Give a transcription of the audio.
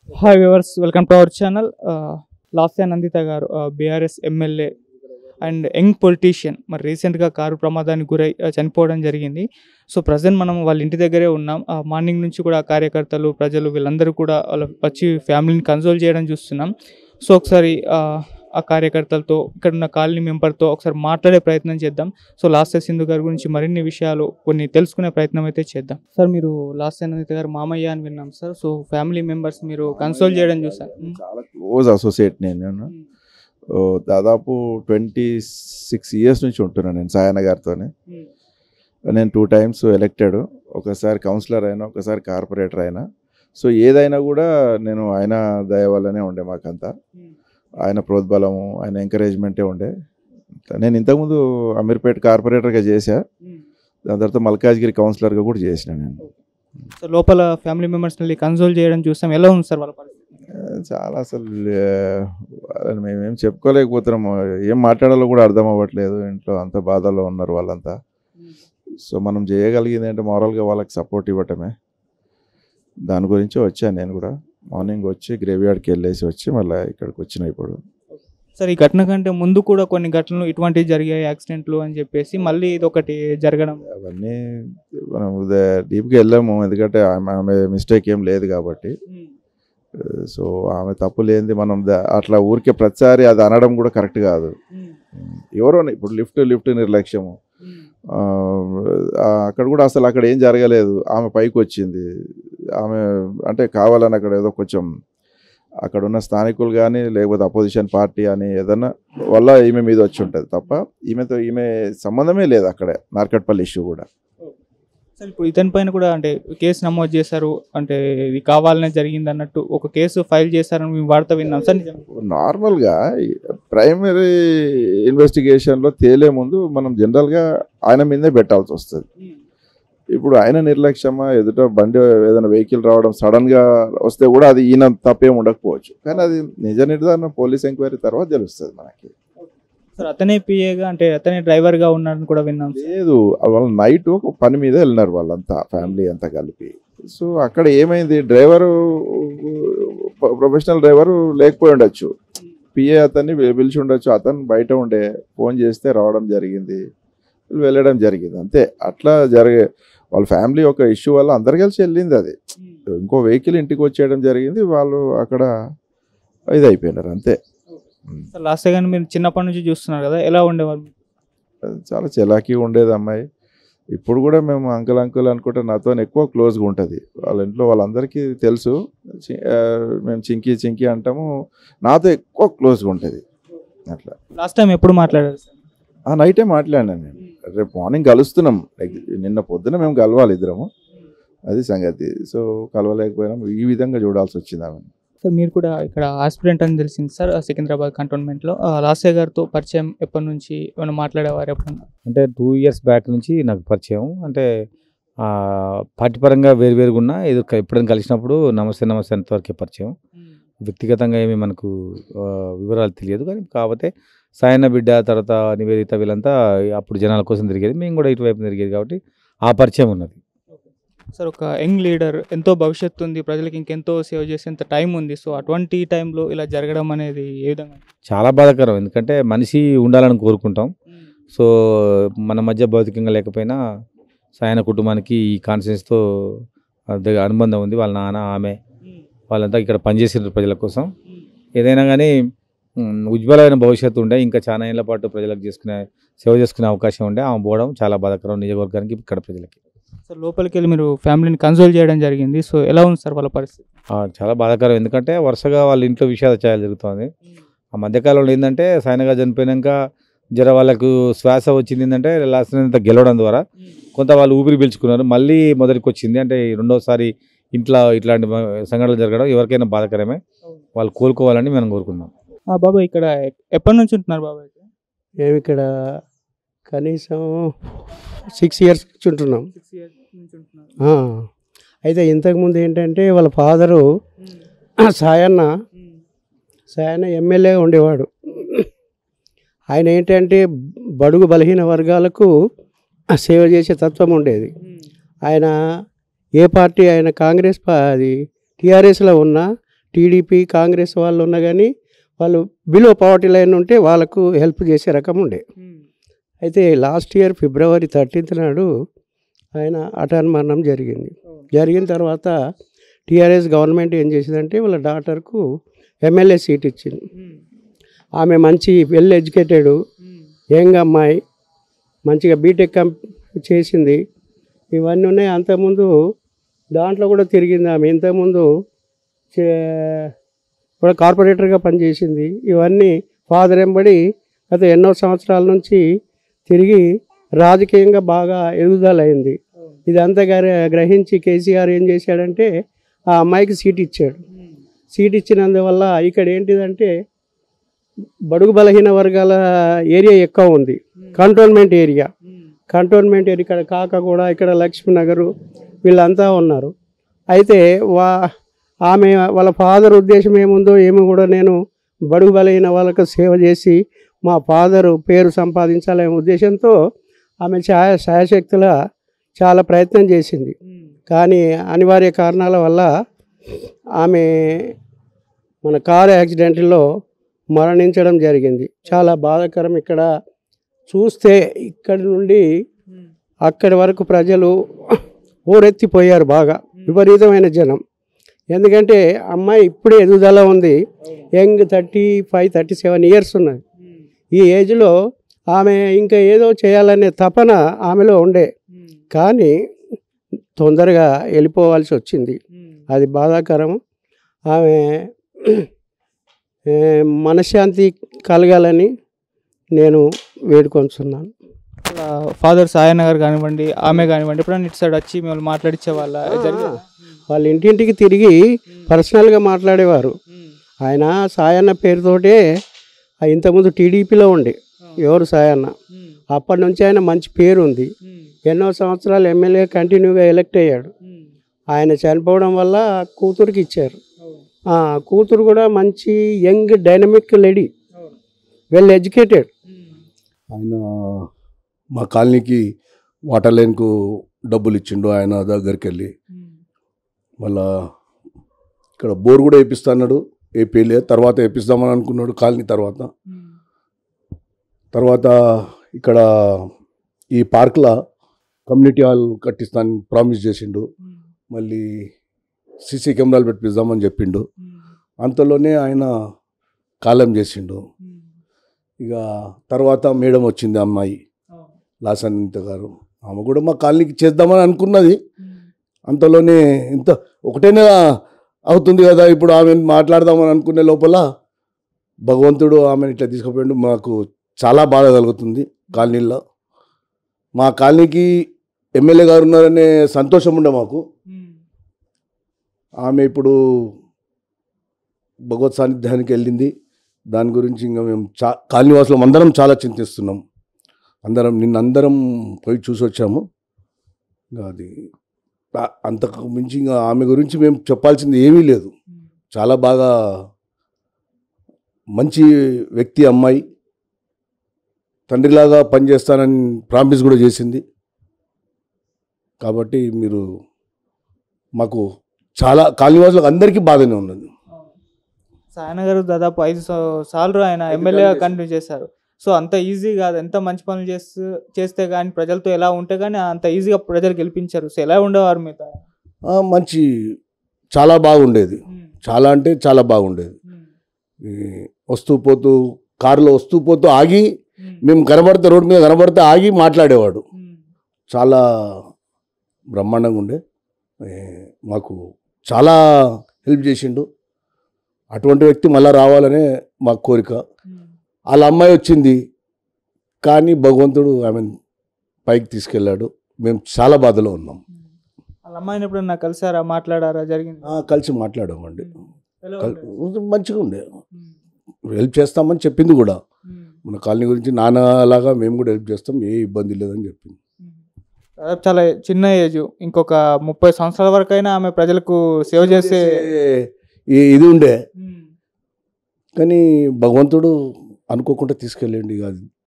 Hi viewers, welcome to our channel. Lasya Nanditha గారు BRS MLA and young politician మరి రీసెంట్గా car ప్రమాదానికి గురై చనిపోవడం జరిగింది. సో ప్రజెంట్ మనం వాళ్ళ ఇంటి దగ్గరే ఉన్నాం. మార్నింగ్ నుంచి కూడా కార్యకర్తలు ప్రజలు వీళ్ళందరూ కూడా వాళ్ళ వచ్చి ఫ్యామిలీని కన్సోల్ చేయడం చూస్తున్నాం. సో ఒకసారి ఆ కార్యకర్తలతో ఇక్కడ ఉన్న కాలనీ మెంబర్తో ఒకసారి మాట్లాడే ప్రయత్నం చేద్దాం. సో లాస్య సింధు గారి గురించి మరిన్ని విషయాలు కొన్ని తెలుసుకునే ప్రయత్నం అయితే చేద్దాం. సార్, మీరు లాస్య నందిత గారు మామయ్య అని విన్నాం సార్. సో ఫ్యామిలీ మెంబర్స్ మీరు కన్సోల్ చేయడం చూసాను. చాలా క్లోజ్ అసోసియేట్ నేను దాదాపు 26 years నుంచి ఉంటున్నాను నేను సాయన్న గారితోనే. నేను 2 times ఎలక్టెడ్, ఒకసారి కౌన్సిలర్ అయినా, ఒకసారి కార్పొరేటర్ అయినా. సో ఏదైనా కూడా నేను ఆయన దయ వల్లనే ఉండే, మాకంతా ఆయన ప్రోద్బలము, ఆయన ఎంకరేజ్మెంటే ఉండే. నేను ఇంతకుముందు అమీర్పేట కార్పొరేటర్గా చేశా, దాని తర్వాత మల్కాజ్గిరి కౌన్సిలర్గా కూడా చేసిన నేను. సో లోపల ఫ్యామిలీ మెంబర్స్ని కన్సోల్ చేయడం చూస్తాం. ఎలా ఉంది సార్ వాళ్ళ పరిస్థితి? చాలా అసలు మేమేం చెప్పుకోలేకపోతున్నాము, ఏం మాట్లాడాలో కూడా అర్థం అవ్వట్లేదు. ఇంట్లో అంత బాధల్లో ఉన్నారు వాళ్ళంతా. సో మనం చేయగలిగింది అంటే మారల్గా వాళ్ళకి సపోర్ట్ ఇవ్వటమే. దాని గురించి వచ్చాను నేను కూడా. మార్నింగ్ వచ్చి గ్రేవ్యార్డ్కి వెళ్ళేసి వచ్చి మళ్ళీ ఇక్కడికి వచ్చిన. ఇప్పుడు సార్, ఈ ఘటన కంటే ముందు కూడా కొన్ని ఘటనలు ఇటువంటివి జరిగాయి, యాక్సిడెంట్లు అని చెప్పేసి మళ్ళీ ఇది ఒకటి జరగడం, అవన్నీ మనం డీప్గా వెళ్ళాము, ఎందుకంటే ఆమె మిస్టేక్ ఏం లేదు కాబట్టి. సో ఆమె తప్పు లేనిది మనం అట్లా ఊరికే ప్రతిసారి అది అనడం కూడా కరెక్ట్ కాదు. ఎవరో ఇప్పుడు లిఫ్ట్ నిర్లక్ష్యము, అక్కడ కూడా అసలు అక్కడ ఏం జరగలేదు, ఆమె పైకి వచ్చింది. ఆమె అంటే కావాలని అక్కడ ఏదో కొంచెం అక్కడ ఉన్న స్థానికులు కానీ లేకపోతే అపోజిషన్ పార్టీ అని ఏదన్నా వల్ల ఈమె మీద వచ్చి ఉంటుంది తప్ప ఈమె సంబంధమే లేదు అక్కడ నార్కట్పల్లి ఇష్యూ కూడా. సార్ ఇప్పుడు ఇతని పైన కూడా అంటే కేసు నమోదు చేశారు, అంటే ఇది కావాలనే జరిగింది అన్నట్టు ఒక కేసు ఫైల్ చేశారని మేము వార్త విన్నాం సార్. నార్మల్గా ప్రైమరీ ఇన్వెస్టిగేషన్లో తేలే ముందు మనం జనరల్గా ఆయన మీదే పెట్టాల్సి వస్తుంది. ఇప్పుడు ఆయన నిర్లక్ష్యమా, ఎదుట బండి ఏదైనా వెహికల్ రావడం సడన్గా వస్తే కూడా అది ఈయన తప్పేం ఉండకపోవచ్చు, కానీ అది నిజ నిర్ధారణ పోలీస్ ఎంక్వైరీ తర్వాత తెలుస్తుంది మనకి. సార్ అతనే పిఏగా అంటే అతనే డ్రైవర్గా ఉన్నారని కూడా విన్నాం. లేదు, వాళ్ళ నైట్ ఒక పని మీద వెళ్ళినారు వాళ్ళంతా, ఫ్యామిలీ అంతా కలిపి. సో అక్కడ ఏమైంది, డ్రైవరు ప్రొఫెషనల్ డ్రైవరు లేకపోయి ఉండొచ్చు, పిఏ అతన్ని పిలిచి ఉండొచ్చు. అతను బయట ఉండే ఫోన్ చేస్తే రావడం జరిగింది, వెళ్ళడం జరిగింది, అంతే. అట్లా వాళ్ళ ఫ్యామిలీ ఒక ఇష్యూ వల్ల అందరు కలిసి వెళ్ళింది. అది ఇంకో వెహికల్ ఇంటికి వచ్చేయడం జరిగింది, వాళ్ళు అక్కడ ఇది అయిపోయినారు, అంతే. లాస్ట్ కానీ మీరు చిన్నప్పటి నుంచి చూస్తున్నారు కదా, ఎలా ఉండేవాళ్ళు? చాలా చలాకీ ఉండేది అమ్మాయి. ఇప్పుడు కూడా మేము అంకుల్ అనుకుంటే నాతో ఎక్కువ క్లోజ్గా ఉంటుంది. వాళ్ళ ఇంట్లో వాళ్ళందరికీ తెలుసు, మేము చింకీ అంటాము, నాతో ఎక్కువ క్లోజ్గా ఉంటుంది. అట్లా లాస్ట్ టైం ఎప్పుడు మాట్లాడారు సార్? నైటే మాట్లాడినాను నేను. రేపు మార్నింగ్ కలుస్తున్నాం, నిన్న పొద్దున మేము కలవాలి ఇద్దరము, అది సంగతి. సో కలవలేకపోయినాం, ఈ విధంగా చూడాల్సి వచ్చింది ఆమె. సార్ మీరు కూడా ఇక్కడ ఆస్పిరెంట్ అని తెలిసింది సార్ సికింద్రాబాద్ కంటోన్మెంట్లో. లాస్య గారితో పరిచయం ఎప్పటి నుంచి, ఏమైనా మాట్లాడేవారు ఎప్పుడన్నా? అంటే 2 years బ్యాక్ నుంచి నాకు పరిచయం. అంటే పార్టీ పరంగా వేరువేరుగా ఉన్నా, ఎప్పుడైనా కలిసినప్పుడు నమస్తే అంతవరకే పరిచయం. వ్యక్తిగతంగా ఏమీ మనకు వివరాలు తెలియదు. కానీ కాకపోతే సాయన్న బిడ్డ, తర్వాత నివేదిత, వీళ్ళంతా అప్పుడు జనాల కోసం తిరిగేది, మేము కూడా ఇటువైపు తిరిగేది కాబట్టి ఆ పరిచయం ఉన్నది. సార్ ఒక యంగ్ లీడర్, ఎంతో భవిష్యత్తు ఉంది, ప్రజలకు ఇంకెంతో సేవ చేసేంత టైం ఉంది. సో అటువంటి టైంలో ఇలా జరగడం అనేది ఏ విధంగా? చాలా బాధాకరం, ఎందుకంటే మనిషి ఉండాలని కోరుకుంటాం. సో మన మధ్య భౌతికంగా లేకపోయినా సాయన్న కుటుంబానికి ఈ కాన్ఫిడెన్స్తో అనుబంధం ఉంది. వాళ్ళ నాన్న, ఆమె, వాళ్ళంతా ఇక్కడ పనిచేసిన ప్రజల కోసం. ఏదైనా కానీ ఉజ్వలమైన భవిష్యత్తు ఉండే, ఇంకా చాలా ఏళ్ల పాటు ప్రజలకు సేవ చేసుకునే అవకాశం ఉండే. ఆమె పోవడం చాలా బాధాకరం నియోజకవర్గానికి, ఇక్కడ ప్రజలకి. సార్ లోపలికి వెళ్ళి మీరు ఫ్యామిలీని కన్సోల్ చేయడం జరిగింది. సో ఎలా ఉంది సార్ వాళ్ళ పరిస్థితి? చాలా బాధాకరం, ఎందుకంటే వరుసగా వాళ్ళ ఇంట్లో విషాదాలు జరుగుతుంది. ఆ మధ్యకాలంలో ఏంటంటే సాయనగా చనిపోయినాక వాళ్ళకు శ్వాస వచ్చింది, ఏంటంటే లాస్ట్ గెలవడం ద్వారా కొంత వాళ్ళు ఊపిరి పీల్చుకున్నారు, మళ్ళీ మొదటికి వచ్చింది. అంటే రెండోసారి ఇంట్లో ఇట్లాంటి సంఘటనలు జరగడం ఎవరికైనా బాధాకరమే. వాళ్ళు కోలుకోవాలని మనం కోరుకుందాం. బాబాయ్ ఇక్కడ ఎప్పటి నుంచి ఉంటున్నారు బాబాయ్? మేము ఇక్కడ కనీసం 6 years నుంచి ఉంటున్నాం. అయితే ఇంతకుముందు ఏంటంటే వాళ్ళ ఫాదరు సాయన్న ఎమ్మెల్యేగా ఉండేవాడు. ఆయన ఏంటంటే బడుగు బలహీన వర్గాలకు సేవ చేసే తత్వం ఉండేది. ఆయన ఏ పార్టీ, ఆయన కాంగ్రెస్ అది టీఆర్ఎస్లో ఉన్న టీడీపీ కాంగ్రెస్ వాళ్ళు ఉన్నా కానీ వాళ్ళు బిలో పవర్టీ లైన్ ఉంటే వాళ్ళకు హెల్ప్ చేసే రకం ఉండే. అయితే లాస్ట్ ఇయర్ February 13th నాడు ఆయన అకాల మరణం జరిగింది. జరిగిన తర్వాత టీఆర్ఎస్ గవర్నమెంట్ ఏం చేసిందంటే వాళ్ళ డాటర్కు ఎమ్మెల్యే సీట్ ఇచ్చింది. ఆమె మంచి వెల్ ఎడ్యుకేటెడ్ యంగ్ అమ్మాయి, మంచిగా బీటెక్ చేసింది. ఇవన్నీ ఉన్నాయి. అంతకుముందు దాంట్లో కూడా తిరిగింది ఆమె. ఇంతకుముందు కూడా కార్పొరేటర్గా పనిచేసింది. ఇవన్నీ ఫాదర్ ఎంబడి గత ఎన్నో సంవత్సరాల నుంచి తిరిగి రాజకీయంగా బాగా ఎదుగుదల అయింది. ఇదంతా గ్రహించి కేసీఆర్ ఏం చేశాడంటే ఆ అమ్మాయికి సీట్ ఇచ్చాడు. సీట్ ఇచ్చినందువల్ల ఇక్కడ ఏంటిదంటే బడుగు బలహీన వర్గాల ఏరియా ఎక్కువ ఉంది. కంటోన్మెంట్ ఏరియా ఇక్కడ కాకగూడ, ఇక్కడ లక్ష్మీనగర్ వీళ్ళంతా ఉన్నారు. అయితే ఆమె వాళ్ళ ఫాదర్ ఉద్దేశం ఏముందో ఏమో కూడా నేను బడుగు బలహీన వాళ్ళకు సేవ చేసి మా ఫాదరు పేరు సంపాదించాలనే ఉద్దేశంతో ఆమె శాయశక్తుల చాలా ప్రయత్నం చేసింది. కానీ అనివార్య కారణాల వల్ల ఆమె మన కారు యాక్సిడెంట్లో మరణించడం జరిగింది. చాలా బాధాకరం. ఇక్కడ చూస్తే ఇక్కడి నుండి అక్కడి వరకు ప్రజలు ఓరెత్తిపోయారు. బాగా విపరీతమైన జనం. ఎందుకంటే అమ్మాయి ఇప్పుడే ఎదుగుదల ఉంది. యంగ్ 35-37 ఇయర్స్ ఉన్నది. ఈ ఏజ్లో ఆమె ఇంకా ఏదో చేయాలనే తపన ఆమెలో ఉండే, కానీ తొందరగా వెళ్ళిపోవాల్సి వచ్చింది. అది బాధాకరం. ఆమె మనశ్శాంతి కలగాలని నేను వేడుకొంటున్నాను. ఫాదర్ సాయన్న గారు కానివ్వండి, ఆమె కానివ్వండి, ఎప్పుడైనా ఇటు సైడ్ వచ్చి మిమ్మల్ని మాట్లాడించే వాళ్ళ వాళ్ళ ఇంటింటికి తిరిగి పర్సనల్గా మాట్లాడేవారు. ఆయన సాయన్న పేరుతోటే ఇంతకుముందు టీడీపీలో ఉండే ఎవరు సాయన్న. అప్పటి నుంచి ఆయన మంచి పేరు ఉంది. ఎన్నో సంవత్సరాలు ఎమ్మెల్యే కంటిన్యూగా ఎలక్ట్ అయ్యాడు. ఆయన చనిపోవడం వల్ల కూతురికి ఇచ్చారు. కూతురు కూడా మంచి young dynamic lady, well educated. ఆయన మా కాలనీకి వాటర్ లైన్కు డబ్బులు ఇచ్చిండు ఆయన దగ్గరికి వెళ్ళి. మళ్ళా ఇక్కడ బోర్ కూడా వేపిస్తాడు, వేపిలే. తర్వాత వేపిస్తామని అనుకున్నాడు కాలనీ. తర్వాత ఇక్కడ ఈ పార్క్లో కమ్యూనిటీ హాల్ కట్టిస్తాను ప్రామిస్ చేసిండు. మళ్ళీ సీసీ కెమెరాలు పెట్టిద్దామని చెప్పిండు. అంతలోనే ఆయన కాలం చేసిండు. ఇక తర్వాత మేడం వచ్చింది, అమ్మాయి లాసన్నిత గారు. ఆమె కూడా మా కాలనీకి చేద్దామని అనుకున్నది. అంతలోనే ఇంత ఒకటేనే అవుతుంది కదా, ఇప్పుడు ఆమె మాట్లాడదామని అనుకునే లోపల భగవంతుడు ఆమెను ఇట్లా తీసుకుపోయిండు. మాకు చాలా బాధ కలుగుతుంది కాలనీలో. మా కాలనీకి ఎమ్మెల్యే గారు ఉన్నారనే సంతోషం ఉండే మాకు. ఆమె ఇప్పుడు భగవత్ సాన్నిధ్యానికి వెళ్ళింది. దాని గురించి ఇంకా మేము కాలనీవాసులం అందరం చాలా చింతిస్తున్నాం. అందరం పోయి చూసి వచ్చాము. ఇంకా అది అంతకు మించి ఇంకా ఆమె గురించి మేము చెప్పాల్సింది ఏమీ లేదు. చాలా బాగా మంచి వ్యక్తి అమ్మాయి. తండ్రిలాగా పనిచేస్తానని ప్రామిస్ కూడా చేసింది. కాబట్టి మీరు మాకు చాలా కాలనీవాసులకు అందరికీ బాధనే ఉన్నది. సాయన గారు దాదాపు 5 సార్లు ఆయన ఎమ్మెల్యేగా కంటిన్యూ చేశారు. సో అంత ఈజీ కాదు. ఎంత మంచి పనులు చేస్తే కానీ ప్రజలతో ఎలా ఉంటే కానీ అంత ఈజీగా ప్రజలు గెలిపించారు. సో ఎలా ఉండేవారు మీతో? మంచి చాలా బాగుండేది. చాలా అంటే చాలా బాగుండేది. వస్తూ పోతూ కారులో వస్తూ పోతూ ఆగి, మేము కనబడితే రోడ్డు మీద కనబడితే ఆగి మాట్లాడేవాడు. చాలా బ్రహ్మాండంగా ఉండే. మాకు చాలా హెల్ప్ చేసిండు. అటువంటి వ్యక్తి మళ్ళీ రావాలనే మా కోరిక. వాళ్ళ అమ్మాయి వచ్చింది, కానీ భగవంతుడు ఆమెను పైకి తీసుకెళ్ళాడు. మేము చాలా బాధలో ఉన్నాం. వాళ్ళ అమ్మాయిని ఎప్పుడన్నా కలిసారా, మాట్లాడారా? జరిగింది? కలిసి మాట్లాడామండి. మంచిగా ఉండే. హెల్ప్ చేస్తామని చెప్పింది కూడా. మన కాలనీ గురించి నాన్నలాగా మేము కూడా హెల్ప్ చేస్తాం, ఏ ఇబ్బంది లేదని చెప్పింది. దాదాపు చాలా చిన్న ఏజ్, ఇంకొక 30 సంవత్సరాల వరకు అయినా ఆమె ప్రజలకు సేవ చేసే ఇది ఉండే. కానీ భగవంతుడు అనుకోకుండా తీసుకెళ్ళండి.